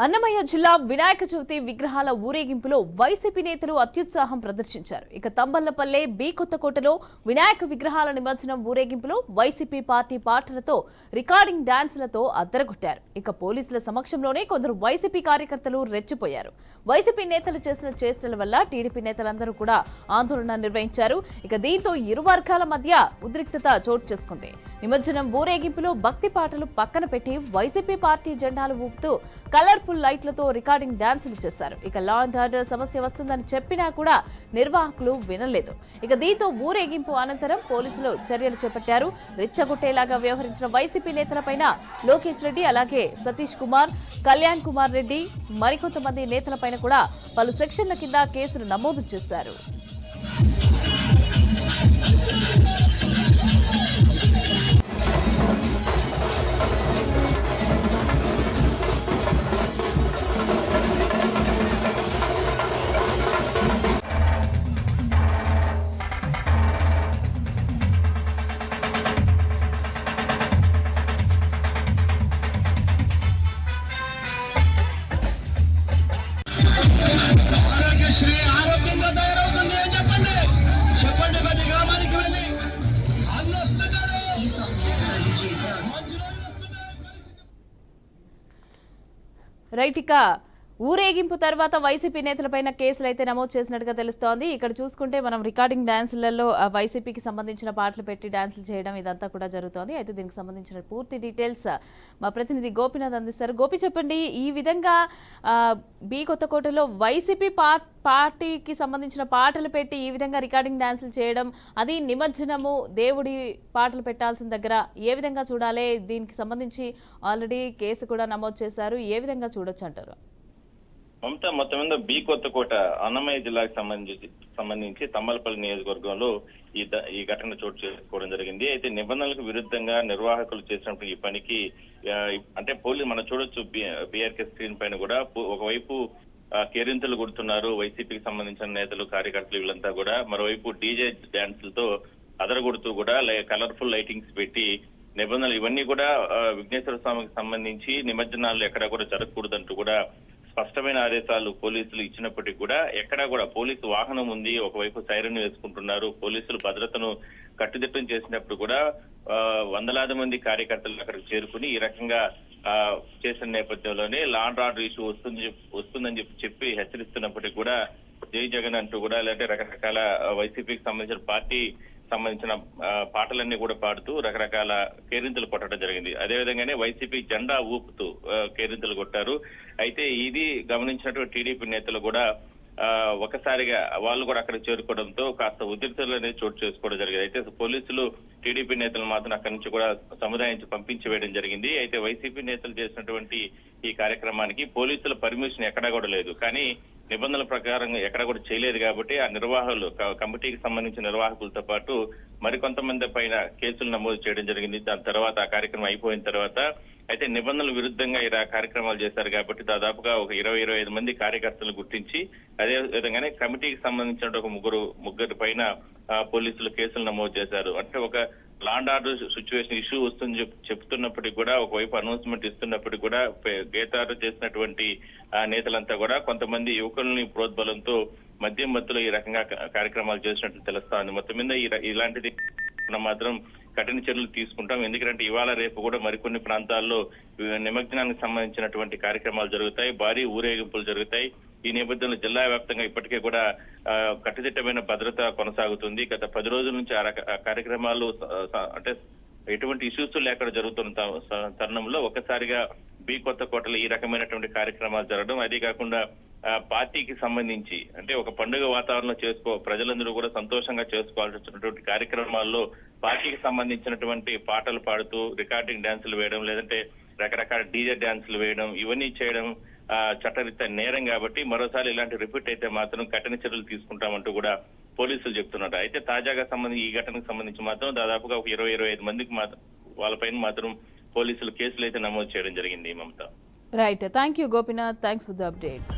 అన్నమయ్య జిల్లా వినాయక చవితి విగ్రహాల ఊరేగింపులో వైసీపీ నేతలు అత్యుత్సాహం ప్రదర్శించారు. ఇక తంబళ్లపల్లె బి కొత్తకోటలో వినాయక విగ్రహాల నిమజ్జనం ఊరేగింపులో వైసీపీ పార్టీ పాటలతో రికార్డింగ్ డాన్సులతో అద్దరగొట్టారు. ఇక పోలీసుల సమక్షంలోనే కొందరు వైసీపీ కార్యకర్తలు రెచ్చిపోయారు. వైసీపీ నేతలు చేసిన చేష్టల వల్ల టీడీపీ నేతలందరూ కూడా ఆందోళన నిర్వహించారు. ఇక దీంతో ఇరు వర్గాల మధ్య ఉద్రిక్తత చోటు చేసుకుంది. నిమజ్జనం ఊరేగింపులో భక్తి పాటలు పక్కన పెట్టి వైసీపీ పార్టీ జెండాలు ఊపుతూ కలర్ ఫుల్ లైట్లతో రికార్డింగ్ డాన్సులు చేశారు. ఇక లా అండ్ ఆర్డర్ సమస్య వస్తుందని చెప్పినా కూడా నిర్వాహకులు వినలేదు. ఇక దీంతో ఊరేగింపు అనంతరం పోలీసులు చర్యలు చేపట్టారు. రెచ్చగొట్టేలాగా వ్యవహరించిన వైసీపీ నేతలపైన లోకేష్ రెడ్డి, అలాగే సతీష్ కుమార్, కళ్యాణ్ కుమార్ రెడ్డి, మరికొంతమంది నేతలపైన కూడా పలు సెక్షన్ల కింద కేసులు నమోదు చేశారు. ఆరోగ్యంగా తయారవుతుంది అని చెప్పండి ప్రతి గ్రామానికి వెళ్ళి అన్ని వస్తున్నారు. రైట్, ఇక ఊరేగింపు తర్వాత వైసీపీ నేతలపైన కేసులు అయితే నమోదు చేసినట్టుగా తెలుస్తోంది. ఇక్కడ చూసుకుంటే మనం రికార్డింగ్ డాన్సులలో వైసీపీకి సంబంధించిన పాటలు పెట్టి డాన్సులు చేయడం ఇదంతా కూడా జరుగుతోంది. అయితే దీనికి సంబంధించిన పూర్తి డీటెయిల్స్ మా ప్రతినిధి గోపినాథ్ అందిస్తారు. గోపి, చెప్పండి, ఈ విధంగా బి కొత్తకోటలో వైసీపీ పార్టీకి సంబంధించిన పాటలు పెట్టి ఈ విధంగా రికార్డింగ్ డాన్సులు చేయడం, అది నిమజ్జనము దేవుడి పాటలు పెట్టాల్సిన దగ్గర ఏ విధంగా చూడాలి? దీనికి సంబంధించి ఆల్రెడీ కేసు కూడా నమోదు చేశారు. ఏ విధంగా చూడొచ్చు అంటారు? మమతా, మొత్తం మీద బి కొత్తకోట అన్నమయ్య జిల్లాకు సంబంధించి తమ్మలపల్లి నియోజకవర్గంలో ఈ ఘటన చోటు చేసుకోవడం జరిగింది. అయితే నిబంధనలకు విరుద్ధంగా నిర్వాహకులు చేసినప్పుడు ఈ పనికి అంటే పోలీసు మనం చూడొచ్చు బీఆర్కే స్క్రీన్ పైన కూడా ఒకవైపు కేరింతలు కొడుతున్నారు వైసీపీకి సంబంధించిన నేతలు, కార్యకర్తలు వీళ్ళంతా కూడా. మరోవైపు డీజే డాన్సులతో అదరగొడుతూ కూడా కలర్ఫుల్ లైటింగ్స్ పెట్టి నిబంధనలు ఇవన్నీ కూడా విఘ్నేశ్వర స్వామికి సంబంధించి నిమజ్జనాలు ఎక్కడా కూడా జరగకూడదంటూ కూడా స్పష్టమైన ఆదేశాలు పోలీసులు ఇచ్చినప్పటికీ కూడా ఎక్కడా కూడా పోలీసు వాహనం ఉంది, ఒకవైపు సైరన్ వేసుకుంటున్నారు. పోలీసులు భద్రతను కట్టుదిట్టం చేసినప్పుడు కూడా వందలాది మంది కార్యకర్తలు అక్కడికి చేరుకుని ఈ రకంగా చేసిన నేపథ్యంలోనే లా అండ్ ఆర్డర్ ఇష్యూ వస్తుందని చెప్పి హెచ్చరిస్తున్నప్పటికీ కూడా జై జగన్ అంటూ కూడా లేదంటే రకరకాల వైసీపీకి సంబంధించిన పాటలన్నీ కూడా పాడుతూ రకరకాల కేరింతలు కొట్టడం జరిగింది. అదేవిధంగానే వైసీపీ జెండా ఊపుతూ కేరింతలు కొట్టారు. అయితే ఇది గమనించినటువంటి టీడీపీ నేతలు కూడా ఒకసారిగా వాళ్ళు కూడా అక్కడ చేరుకోవడంతో కాస్త ఉద్రిక్తలు అనేది చోటు చేసుకోవడం జరిగింది. అయితే పోలీసులు టీడీపీ నేతలు మాత్రం అక్కడి నుంచి కూడా సముదాయించి పంపించి వేయడం జరిగింది. అయితే వైసీపీ నేతలు చేసినటువంటి ఈ కార్యక్రమానికి పోలీసుల పర్మిషన్ ఎక్కడా కూడా లేదు. కానీ నిబంధనల ప్రకారం ఎక్కడ కూడా చేయలేదు కాబట్టి ఆ నిర్వాహకులు, కమిటీకి సంబంధించిన నిర్వాహకులతో పాటు మరికొంతమంది పైన కేసులు నమోదు చేయడం జరిగింది. దాని తర్వాత ఆ కార్యక్రమం అయిపోయిన తర్వాత అయితే నిబంధనల విరుద్ధంగా ఇలా కార్యక్రమాలు చేశారు కాబట్టి దాదాపుగా ఒక 25 మంది కార్యకర్తలు గుర్తించి అదే విధంగానే కమిటీకి సంబంధించిన ఒక ముగ్గురు పైన పోలీసులు కేసులు నమోదు చేశారు. అంటే ఒక law and order situation issue వస్తుంది చెప్తున్నప్పటికీ కూడా, ఒకవైపు అనౌన్స్మెంట్ ఇస్తున్నప్పటికీ కూడా గేతారు చేసినటువంటి నేతలంతా కూడా కొంతమంది యువకుల్ని ప్రోద్బలంతో మద్యం మత్తులో ఈ రకంగా కార్యక్రమాలు చేసినట్లు తెలుస్తా ఉంది. మొత్తం మీద ఇలాంటిది మాత్రం కఠిన చర్యలు తీసుకుంటాం. ఎందుకంటే ఇవాళ రేపు కూడా మరికొన్ని ప్రాంతాల్లో నిమజ్జనానికి సంబంధించినటువంటి కార్యక్రమాలు జరుగుతాయి, భారీ ఊరేగింపులు జరుగుతాయి. ఈ నేపథ్యంలో జిల్లా వ్యాప్తంగా ఇప్పటికే కూడా కట్టుదిట్టమైన భద్రత కొనసాగుతుంది. గత 10 రోజుల నుంచి ఆ కార్యక్రమాలు అంటే ఎటువంటి ఇష్యూస్ లేకుండా జరుగుతున్న తరుణంలో ఒక్కసారిగా బి కొత్తకోటలో ఈ రకమైనటువంటి కార్యక్రమాలు జరగడం, అదే కాకుండా పార్టీకి సంబంధించి అంటే ఒక పండుగ వాతావరణంలో ప్రజలందరూ కూడా సంతోషంగా చేసుకోవాల్సినటువంటి కార్యక్రమాల్లో పార్టీకి సంబంధించినటువంటి పాటలు పాడుతూ రికార్డింగ్ డాన్సులు వేయడం, లేదంటే రకరకాల డీజే డాన్సులు వేయడం, ఇవన్నీ చేయడం చట్టరీత్యా నేరం కాబట్టి మరోసారి ఇలాంటి రిపీట్ అయితే మాత్రం కఠిన చర్యలు తీసుకుంటామంటూ కూడా పోలీసులు చెప్తున్నారు. అయితే తాజాగా ఈ ఘటనకు సంబంధించి మాత్రం దాదాపుగా ఒక 25 మందికి వాళ్ళపైన మాత్రం పోలీసులు కేసులు అయితే నమోదు చేయడం జరిగింది. Mamata, right, thank you Gopinath, thanks for the updates.